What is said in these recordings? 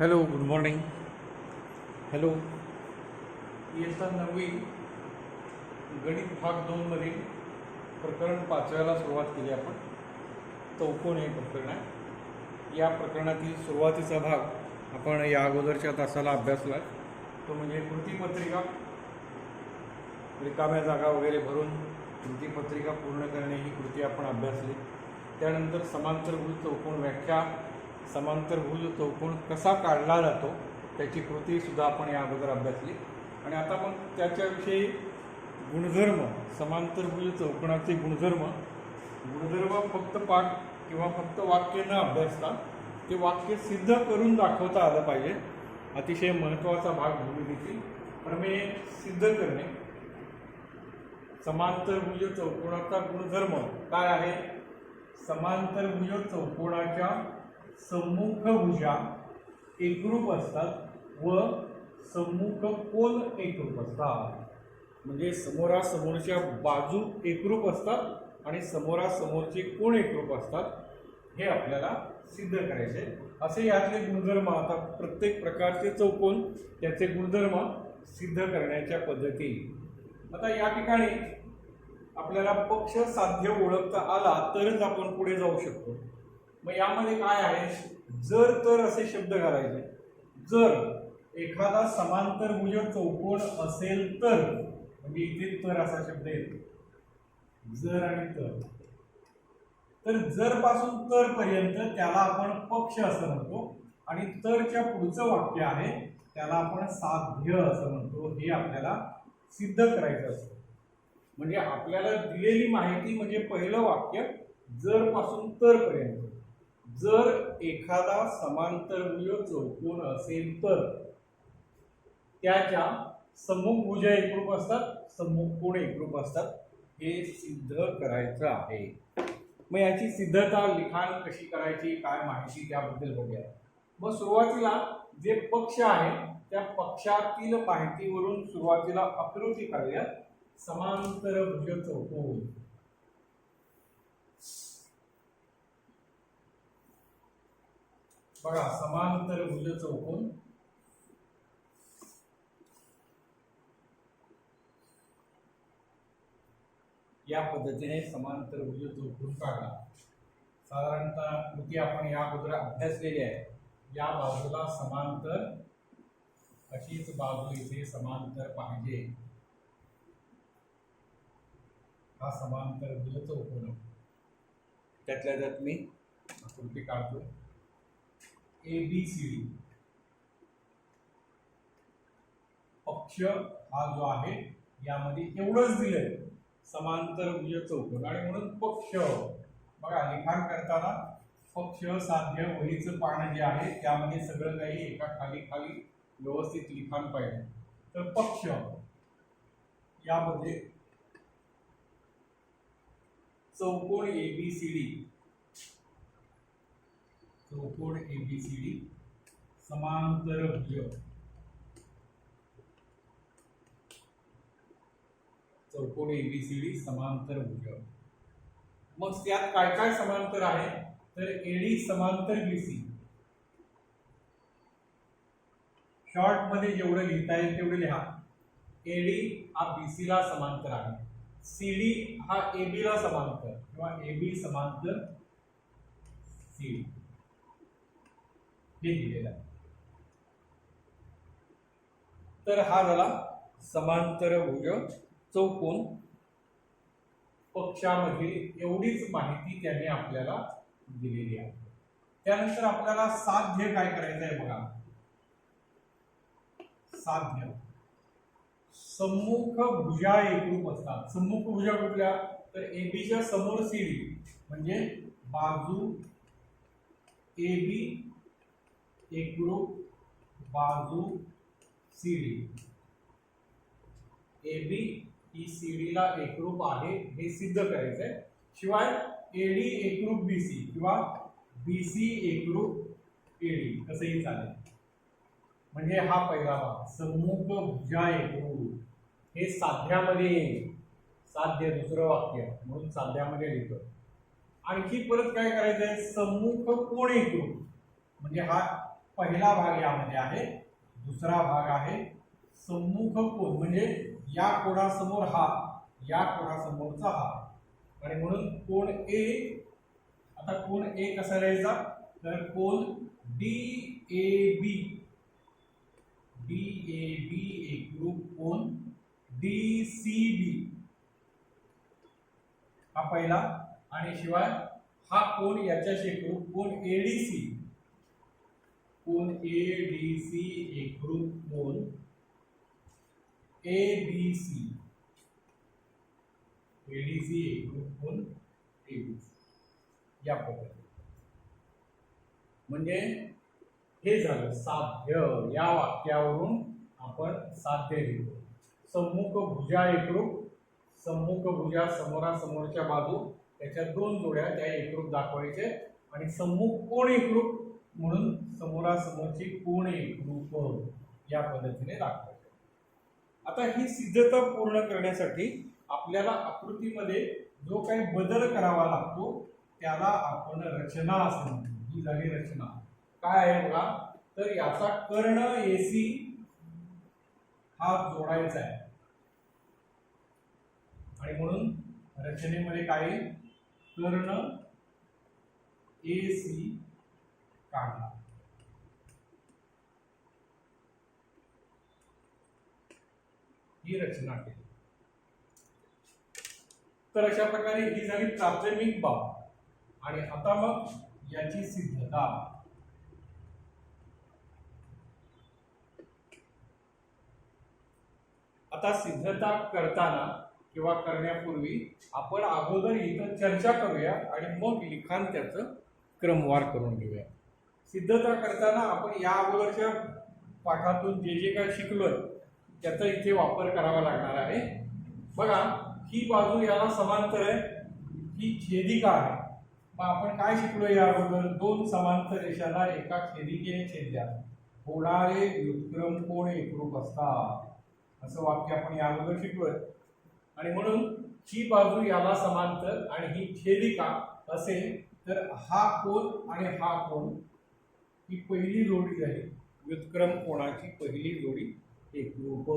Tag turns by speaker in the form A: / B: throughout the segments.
A: Hello, good morning. Hello. इयत्ता 9वी गणित भाग 2 मधील प्रकरण 5व्याला सुरुवात केली आपण. चौकोन हे प्रकरण आहे. या प्रकरणातील सुरुवातीचा भाग आपण या अगोदरच्या तासाला अभ्यासला. तो म्हणजे कृतीपत्रिका, रिकाम्या जागा वगैरे भरून कृतीपत्रिका पूर्ण करणे ही कृती आपण अभ्यासली. त्यानंतर समांतरभुज चौकोन व्याख्या, समांतरभुज चौकोन कसा काढला जातो त्याची कृतीसुद्धा आपण या अगोदर अभ्यासली. आणि आता मग त्याच्याविषयी गुणधर्म, समांतरभुज चौकोनाचे गुणधर्म फक्त पाठ किंवा फक्त वाक्य न अभ्यासता ते वाक्य सिद्ध करून दाखवता आलं पाहिजे. अतिशय महत्त्वाचा भाग भूमितीतील प्रमेय सिद्ध करणे. समांतरभुज चौकोनाचा गुणधर्म काय आहे? समांतरभुज चौकोनाच्या सम्मुख भुजा एकरूप असतात व सम्मुख कोन एकरूप असतात. म्हणजे समोरासमोरच्या बाजू एकरूप असतात आणि समोरासमोरचे कोन एकरूप असतात. हे आपल्याला सिद्ध करायचे. असे यातले गुणधर्म, आता प्रत्येक प्रकारचे चौकोन त्याचे गुणधर्म सिद्ध करण्याच्या पद्धती. आता या ठिकाणी आपल्याला पक्ष साध्य ओळखता आला तरच आपण पुढे जाऊ शकतो. मग यामध्ये काय आहे? जर तर असे शब्द घालायचे. जर एखादा समांतरभुज चौकोन असेल तर, म्हणजे इथे तर असा शब्द येतो, जर आणि तर जर पासून तर पर्यंत त्याला आपण पक्ष असं म्हणतो आणि तरच्या पुढचं वाक्य आहे त्याला आपण साध्य असं म्हणतो. हे आपल्याला सिद्ध करायचं असतं. म्हणजे आपल्याला दिलेली माहिती म्हणजे पहिलं वाक्य जर पासून तर पर्यंत. जर एखादा समांतरभुज चौकोन असेल तर त्याच्या सम्मुख भुजा एकरूप असतात, सम्मुख कोन एकरूप असतात. हे सिद्ध करायचं आहे. मग याची सिद्धता, लिखाण कशी करायची, काय माहिती त्याबद्दल बघूया. मग सुरुवातीला जे पक्ष आहे त्या पक्षातील माहितीवरून सुरुवातीला आकृती काढूया. समांतरभुज चौकोन. बघा, समांतरभुज चौकोन या पद्धतीने समांतरभुज चौकोन काढला. साधारणतः कृती आपण या अगोदर अभ्यासलेली आहे. या बाजूला समांतर, अशीच बाजू इथे समांतर पाहिजे. हा समांतरभुज चौकोन आहे. त्यातल्या त्यात मी आकृती काढतो. ABCD पक्ष हा जो आहे यामध्ये एवढंच दिलंय, समांतरभुज चौकोन, आणि म्हणून पक्ष. बघा, लिखाण करताना पक्ष, साध्य, वहीचं पान जे आहे त्यामध्ये सगळं काही एका खाली खाली व्यवस्थित लिखाण पाहिजे. तर पक्ष यामध्ये चौकोन ABCD, चौकोन ABCD समांतरभुज, चौकोन ABCD समांतरभुज. मग त्यात काय काय समांतर आहे? तर AD समांतर BC. शॉर्ट मध्ये जेवढं लिहिता येईल तेवढे लिहा. AD हा BC ला समांतर आहे. CD हा AB ला समांतर किंवा AB समांतर CD हे दिलेलं आहे. तर हा झाला समांतरभुज चौकोन. पक्षामधील एवढीच माहिती त्याने आपल्याला दिलेली आहे. त्यानंतर आपल्याला साध्य काय करायचं आहे बघा. साध्य सम्मुख भुजा एकरूप असतात. सम्मुख भुजा कुठल्या? तर एबीच्या समोर सीडी, म्हणजे बाजू AB एकरूप बाजू CD. AB ही CD ला एकरूप आहे हे सिद्ध करायचंय. शिवाय AD एकरूप BC किंवा BC एकरूप AD कसंही चालेल. म्हणजे हा पहिला भाग, सम्मुख भुजा एकरूप. हे साध्यामध्ये, साध्य दुसरं वाक्य म्हणून साध्यामध्ये लिहितो. आणखी परत काय करायचंय? सम्मुख कोन एकरूप, म्हणजे हा पहिला भाग यामध्ये आहे, दुसरा भाग आहे सम्मुख कोन, म्हणजे या कोणासमोर हा, या कोणासमोरचा हा, आणि म्हणून कोन ए. आता कोन ए कसा लिहायचा, तर कोन DAB, DAB एकरूप कोन DCB हा पहिला, आणि शिवाय हा कोन याच्याशी एकरूप कोन ADC, कोन ADC एकरूप कोन ABC, ADC एकरूप कोन ABC, या पद्धतीने. म्हणजे हे झालं साध्य. या वाक्यावरून आपण साध्य लिहितो. सम्मुख भुजा एकरूप, सम्मुख भुजा समोरासमोरच्या बाजू त्याच्या दोन जोड्या त्या एकरूप दाखवायचे, आणि सम्मुख कोण एकरूप म्हणून समोरासमोरची कोण एकरूप या पद्धतीने दाखवायचे. आता ही सिद्धता पूर्ण करण्यासाठी आपल्याला आकृतीमध्ये जो काही बदल करावा लागतो त्याला आपण रचना असं म्हणतो. ही झाली रचना. काय आहे बघा, तर याचा कर्ण AC हा जोडायचा आहे, आणि म्हणून रचनेमध्ये काय कर्ण AC काढला. ही रचना केली. तर अशा प्रकारे ही झाली प्राथमिक बाब. आणि आता मग याची सिद्धता. आता सिद्धता करताना किंवा करण्यापूर्वी आपण अगोदर इथं चर्चा करूया आणि मग लिखाण त्याचं क्रमवार करून घेऊया. सिद्धता करताना आपण या अगोदरच्या पाठातून जे जे काय शिकलोय त्याचा इथे वापर करावा लागणार आहे. बघा, ही बाजू याला समांतर आहे, ही छेदिका आहे. मग आपण काय शिकलोय या अगोदर, दोन समांतर रेषांना एका छेदिकेने छेदल्या होणारे व्युत्क्रम कोन एकरूप असतात, असं वाक्य आपण या अगोदर शिकलोय. आणि म्हणून ही बाजू याला समांतर आणि ही छेदिका असेल तर हा कोन आणि हा कोन ही पहिली जोडी झाली, व्युत्क्रम कोणाची पहिली जोडी एकरूप.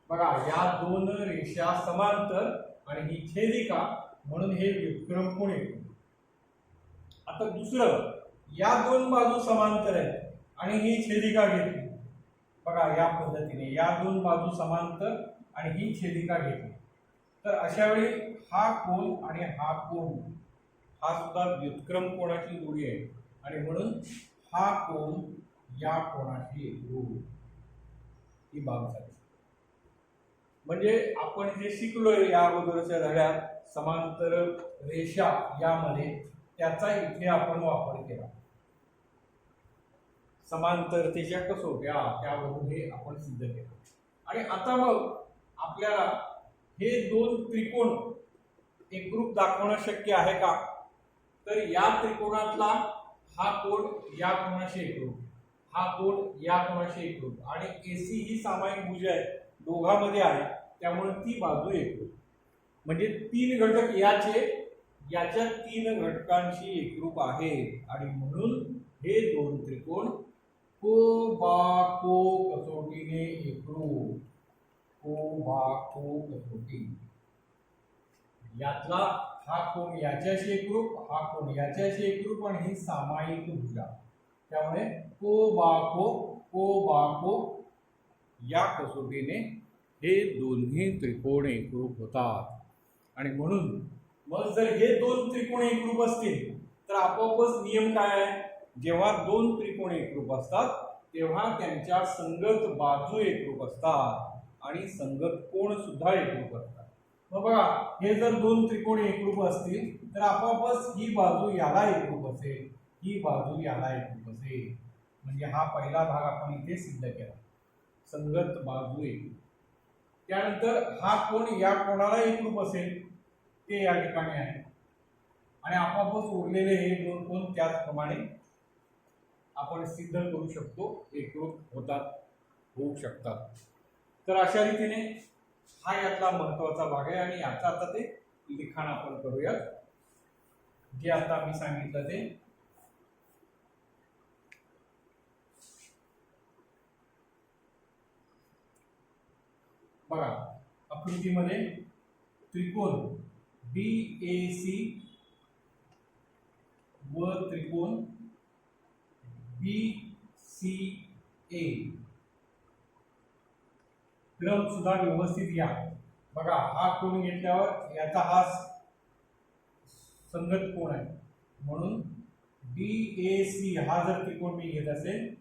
A: बघा, या दोन रेषा समांतर आणि ही छेदिका म्हणून हे व्युत्क्रम कोन एकरूप. आता दुसरं, या दोन बाजू समांतर आहेत आणि ही छेदिका घेतली. बघा, या पद्धतीने या दोन बाजू समांतर आणि ही छेदिका घेतली, तर अशा वेळी हा कोन आणि हा कोन हा सुद्धा व्युत्क्रम कोणाची जोडी आहे, आणि म्हणून हा कोन या कोणाशी एकरूप. ही बाब झाली. म्हणजे आपण जे शिकलोय या अगोदरच्या धड्यात समांतर रेषा यामध्ये, त्याचा इथे आपण वापर केला. समांतरतेच्या कसोट्या त्यावरून हे आपण सिद्ध केलं. आणि आता मग आपल्याला हे दोन त्रिकोण एकरूप दाखवणं शक्य आहे का, तर या त्रिकोणातला हा कोन या कोणाशी एकरूप, हा कोन या कोणाशी एकरूप, आणि AC ही सामायिक भुज आहे, दोघांमध्ये आहे, त्यामुळे ती बाजू एकरूप. म्हणजे तीन घटक याच्या तीन घटकांशी एकरूप आहे, आणि म्हणून हे दोन त्रिकोण को बा को कसोटीने एकरूप. को बा को कसोटी, यातला हा कोन याच्याशी एकरूप, हा कोन याच्याशी एकरूप, आणि ही सामायिक भुजा. त्यामुळे को बा को या कसोटीने हे दोन्ही त्रिकोण एकरूप होतात. आणि म्हणून मग जर हे दोन त्रिकोण एकरूप असतील तर आपोआपच नियम काय आहे, जेव्हा दोन त्रिकोण एकरूप असतात तेव्हा त्यांच्या संगत बाजू एकरूप असतात आणि संगत कोण सुद्धा एकरूप असतात. मग बघा, हे जर दोन त्रिकोण एकरूप असतील तर आपोआपच ही बाजू याला एकरूप असेल, ही बाजू याला एकरूप असेल. म्हणजे हा पहिला भाग आपण इथे सिद्ध केला, संगत बाजू एकरूप. त्यानंतर हा कोन या कोणाला एकरूप असेल ते या ठिकाणी आहे, आणि आपोआपच उरलेले हे दोन कोन त्याचप्रमाणे आपण सिद्ध करू शकतो, एकरूप होऊ शकतात. तर अशा रीतीने हा यातला महत्वाचा भाग आहे, आणि याचा आता ते लिखाण आपण करूया. जे आता मी सांगितलं ते बघा आकृतीमध्ये त्रिकोण DAC व त्रिकोण BCA क्रम सुद्धा व्यवस्थित घ्या। बघा हा कोण घेतल्यावर याचा हा संगत कोण आहे, म्हणून DAC हा जर त्रिकोण मी घेत असेल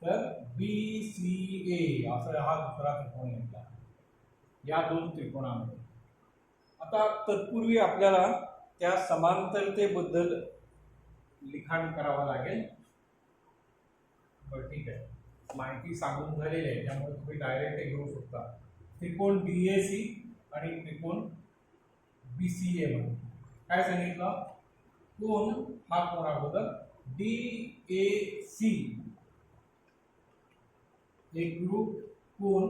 A: तर BCA असा हा दुसरा त्रिकोण घेतला या दोन त्रिकोणामध्ये। आता तत्पूर्वी आपल्याला त्या समांतरतेबद्दल लिखाण करावं लागेल। बरं ठीक आहे, माहिती सांगून झालेली आहे त्यामुळे तुम्ही डायरेक्ट घेऊ शकता। त्रिकोण DAC आणि त्रिकोण BCA मध्ये काय सांगितलं, कोण हा कोण अगोदर DAC एकरूप कोण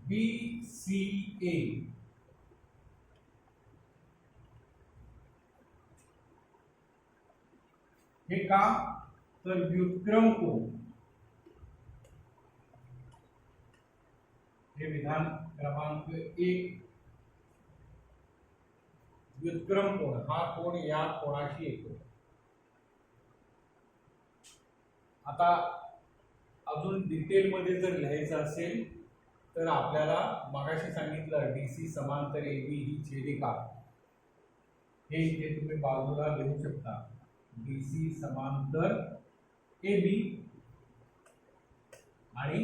A: BCA हे का, तर व्युत्क्रम कोण, हे विधान क्रमांक 1। व्युत्क्रम कोण हा कोण या कोणाशी येतो। आता अजून डिटेल मध्ये जर लिहायचं असेल तर आपल्याला मगाशी सांगितलं DC समांतर AB ही छेदिका, हे इथे तुम्ही बाजूला लिहू शकता। DC समांतर AB आणि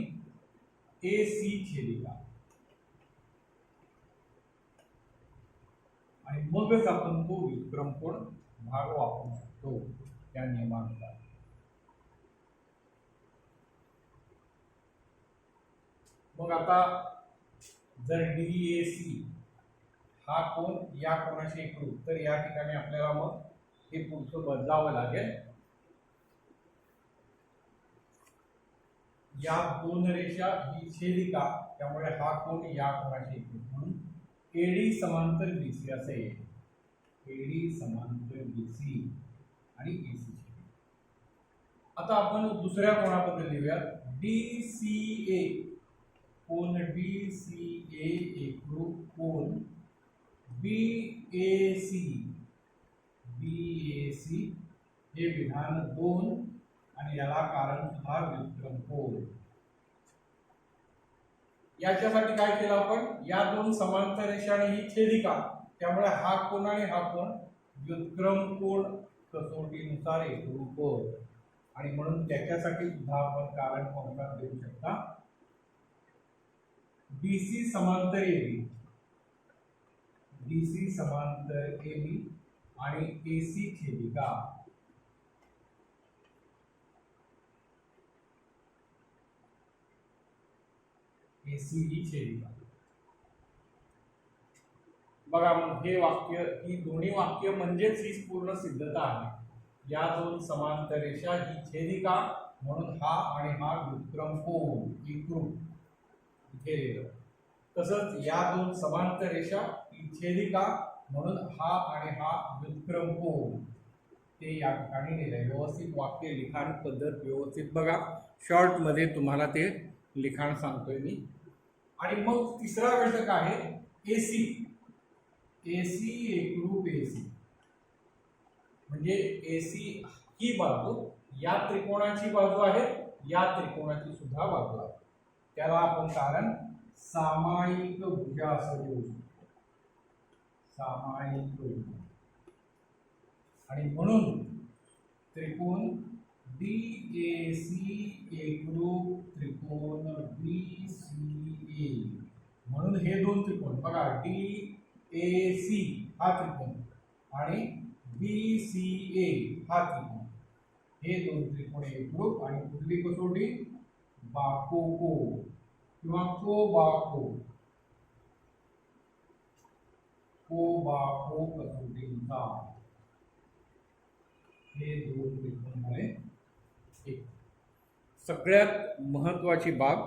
A: AC छेदिका, आणि मगच आपण तो व्युत्क्रम कोण भाग वापरू शकतो त्या नियमानुसार। मग आता जर DAC हा कोण या कोणाशी एकरूप, तर या ठिकाणी आपल्याला मग हे पुढचं बदलावं लागेल। या दोन रेषा ही छेदिका, त्यामुळे हा कोण या कोणाशी एकरूप, म्हणून AD समांतर BC असे येईल। AD समांतर BC आणि AC। आता आपण दुसऱ्या कोणाबद्दल लिहूया, DCA कोण DCA एकरूप कोण BAC हे विधान 2 आणि याला कारण सुद्धा व्युत्क्रम कोण। याच्यासाठी काय केलं आपण, या दोन समांतर रेषा आणि ही छेदिका, त्यामुळे हा कोण आणि हा कोण व्युत्क्रम कोण कसोटीनुसार एकरूप कोण, आणि म्हणून त्याच्यासाठी सुद्धा आपण कारण कंसात देऊ शकता। DC समांतर AB, DC समांतर AB आणि AC छेदिका, AC ही छेदिका। बघा मग हे वाक्य, ही दोन्ही वाक्य म्हणजेच ही पूर्ण सिद्धता आहे। या दोन समांतर रेषा ही छेदिका, म्हणून हा आणि हा व्युत्क्रम कोण एकरूप इथे लिहिलं। तसंच या दोन समांतर रेषा ही छेदिका, म्हणून हा आणि हा व्युत्क्रम कोण ते या ठिकाणी लिहिलंय। व्यवस्थित वाक्य लिखाण पद्धत व्यवस्थित बघा, शॉर्ट मध्ये तुम्हाला ते लिखाण सांगतोय मी। आणि मग तिसरा घटक आहे AC। AC एकरूप AC म्हणजे AC ही बाजू या त्रिकोणाची बाजू आहे, या त्रिकोणाची सुद्धा बाजू आहे, त्याला आपण कारण सामायिक भुजा असं लिहू शकतो। सामायिक भुजा, आणि म्हणून त्रिकोण DAC एकरूप त्रिकोण BCA, म्हणून हे दोन त्रिकोण बघा, DAC हा त्रिकोण आणि BCA हा त्रिकोण, हे दोन त्रिकोण एकरूप, आणि कुठली कसोटी, बाकोको किंवा कोबाको कसोटीनुसार हे दोन त्रिकोण झाले एक। सगळ्यात महत्वाची बाब,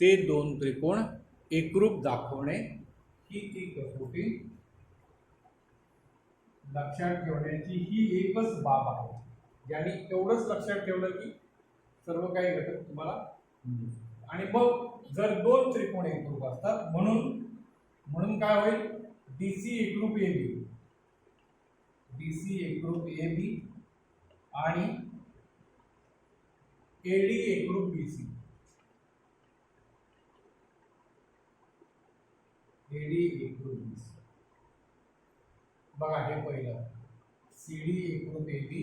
A: ते दोन त्रिकोण एकरूप दाखवणे ही ती कसोटी लक्षात ठेवण्याची ही एकच बाब आहे, ज्याने एवढंच लक्षात ठेवलं की सर्व काही घटक तुम्हाला आणि मग जर दोन त्रिकोण एकरूप असतात म्हणून काय होईल, डीसी एकरूप ए बी, डीसी एकरूप ए बी आणि एडी एकरूप बीसी, एडी एकरूप बीसी. बघा हे पहिलं, सीडी एकरूप ए बी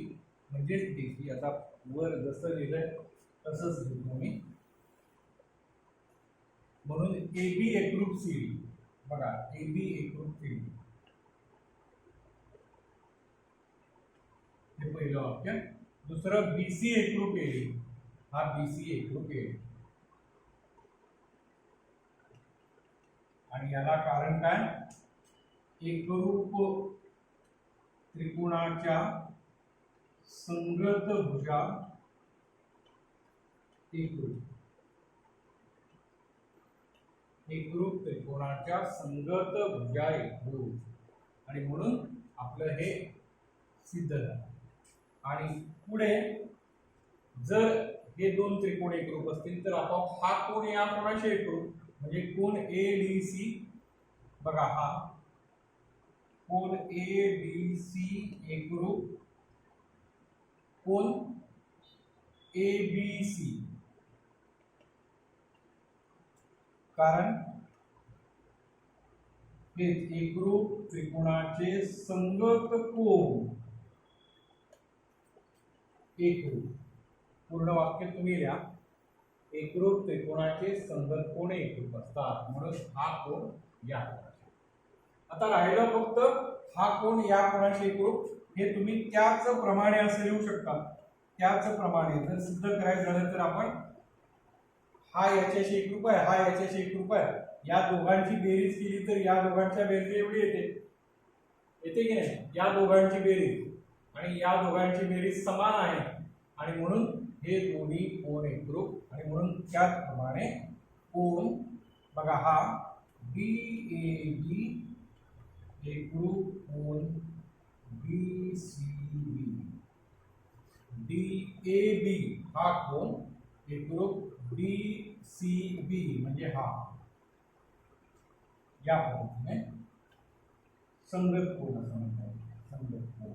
A: म्हणजेच डीसी. आता वर जसं लिहिलंय तसंच लिहितो मी. म्हणून ए बी एकरूप सीडी, बघा ए बी एकरूप सीडी, हे पहिलं वाक्य. दुसरं बीसी एकरूप एडी, हा बीसी एकरूप एडी. आणि याला कारण काय, एकरूप त्रिकोणाच्या संगत भुजा एकरूप, एकरूप त्रिकोणाच्या संगत भुजा एकरूप. आणि म्हणून आपलं हे सिद्ध झालं. आणि पुढे जर हे दोन त्रिकोण एकरूप असतील तर आपोआप हा कोण या कोणाशी एकरूप, म्हणजे कोण ए डी सी. बघा हा कोण ए डी सी एकरूप कोण ए बी सी. कारण हे एकरूप त्रिकोणाचे संगत कोण एकरूप. पूर्ण वाक्य तुम्ही लिहा, एकरूप त्रिकोणाचे संगत कोण एकरूप असतात, म्हणून हा कोण या कोणाशी. आता राहिलं फक्त हा कोण या कोणाशी एकरूप. हे तुम्ही त्याच प्रमाणे असं लिहू शकता. त्याच प्रमाणे जर सिद्ध करायचं झालं तर आपण हा याच्याशी एकरूप आहे, हा याच्याशी एकरूप आहे, या दोघांची बेरीज केली तर या दोघांच्या बेरीज एवढी येते की नाही, या दोघांची बेरीज आणि या दोघांची बेरीज समान आहे. आणि म्हणून हे दोन्ही कोण एकरूप. आणि म्हणून त्याचप्रमाणे कोण, बघा हा बी ए बी एकरूप कोण B C B, D A B हा कोण एकरूप डी सी बी, म्हणजे हा. या पद्धतीने संगत कोण असं म्हणतात, संगत कोण.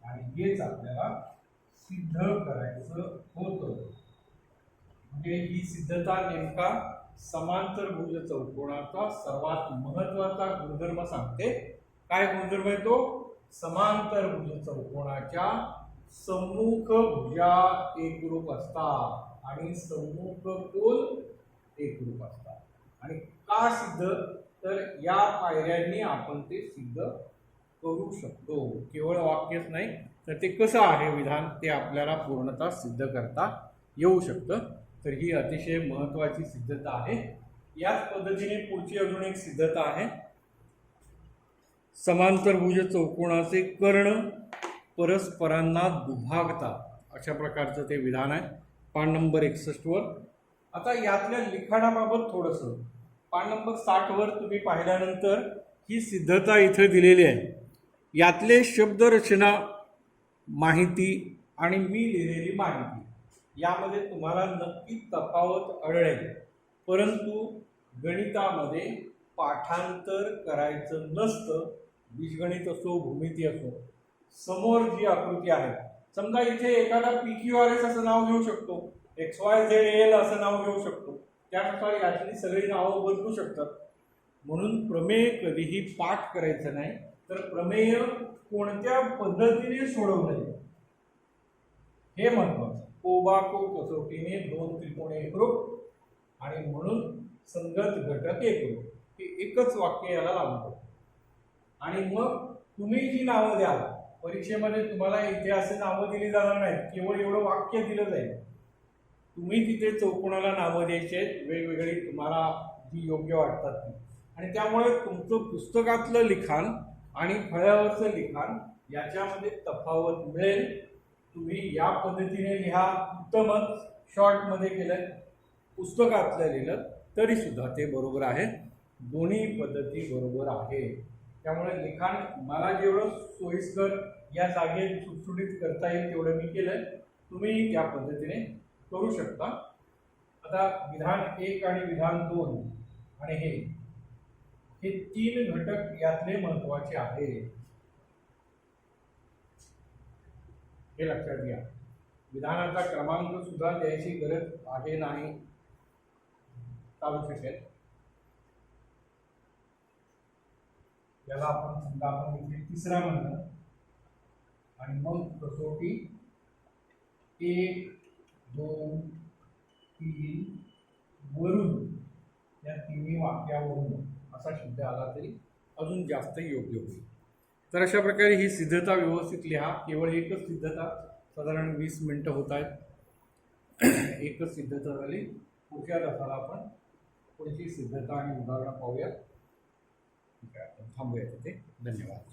A: आणि हेच आपल्याला सिद्ध करायचं होतं. म्हणजे ही सिद्धता नेमका समांतर भुज चौकोनाचा सर्वात महत्वाचा गुणधर्म सांगते. काय गुणधर्म आहे तो, समांतर भुज चौकोनाच्या सम्मुख भुजा एकरूप असतात आणि सम्मुख कोन एकरूप असतात. आणि का सिद्ध, तर या पायऱ्यांनी आपण ते सिद्ध करू शकतो. केवळ वाक्यच नाही तर ते कसं आहे विधान ते आपल्याला पूर्णतः सिद्ध करता येऊ शकतं. तर ही अतिशय महत्त्वाची सिद्धता आहे. याच पद्धतीने पुढची अजून एक सिद्धता आहे, समांतरभुज चौकोनाचे कर्ण परस्परांना दुभागतात, अशा प्रकारचं ते विधान आहे पान नंबर 61 वर. आता यातल्या लिखाणाबाबत थोडंसं पान नंबर 60 वर तुम्ही पाहिल्यानंतर ही सिद्धता इथे दिलेली आहे. यातले शब्दरचना माहिती आणि मी लिहिलेली माहिती यामध्ये तुम्हाला नक्की तफावत आढळेल. परंतु गणितामध्ये पाठांतर करायचं नसतं. बीजगणित असो भूमिती असो, समोर जी आकृती आहे, समजा इथे एखादा PQRS असं नाव घेऊ शकतो, XYZL असं नाव घेऊ शकतो, त्यानुसार यातली सगळी नावं बदलू शकतात. म्हणून प्रमेय कधीही पाठ करायचं नाही, तर प्रमेय कोणत्या पद्धतीने सोडवलंय हे महत्वाचं. कोबाको कसोटीने दोन त्रिकोण एकरूप आणि म्हणून संगत घटक एकरूप, हे एकच वाक्य याला लागू. आणि मग तुम्ही जी नावं द्याल परीक्षेमध्ये, तुम्हाला इथे असे नावं दिली जाणार नाहीत, केवळ एवढं वाक्य दिलं जाईल. तुम्ही तिथे चौकोनाला नावं द्यायची आहेत वेगवेगळी तुम्हाला जी योग्य वाटतात ती. आणि त्यामुळे तुमचं पुस्तकातलं लिखाण आणि फळ्यावरचं लिखाण याच्यामध्ये तफावत मिळेल. तुम्ही या पद्धतीने लिहा, उत्तमच शॉर्टमध्ये केलं, पुस्तकातलं लिहिलं तरी सुद्धा ते बरोबर आहे. दोन्ही पद्धती बरोबर आहे. त्यामुळे लिखाण मला जेवढं सोयीस्कर या जागेत सुटसुटीत करता येईल तेवढं मी केलंय. तुम्ही त्या पद्धतीने करू शकता. आता विधान 1 आणि विधान 2 आणि हे 3 घटक यातले महत्वाचे आहेत, हे लक्षात घ्या. विधानाचा क्रमांक सुद्धा द्यायची गरज आहे नाही, चालू शकेल. याला आपण समजा आपण इथे तिसरा म्हणलं आणि मग कसोटी 1 2 3 वरून या तिन्ही वाक्यावरून असा शब्द आला तरी अजून जास्त योग्य होईल. तर अशा प्रकारे ही सिद्धता व्यवस्थित लिहा. केवळ एकच सिद्धता, साधारण 20 मिनिटं होत आहेत. एकच सिद्धता झाली. पुढच्या तासाला आपण पुढची सिद्धता आणि उदाहरणं पाहूया. ठीक आहे, आपण थांबूया तिथे. धन्यवाद.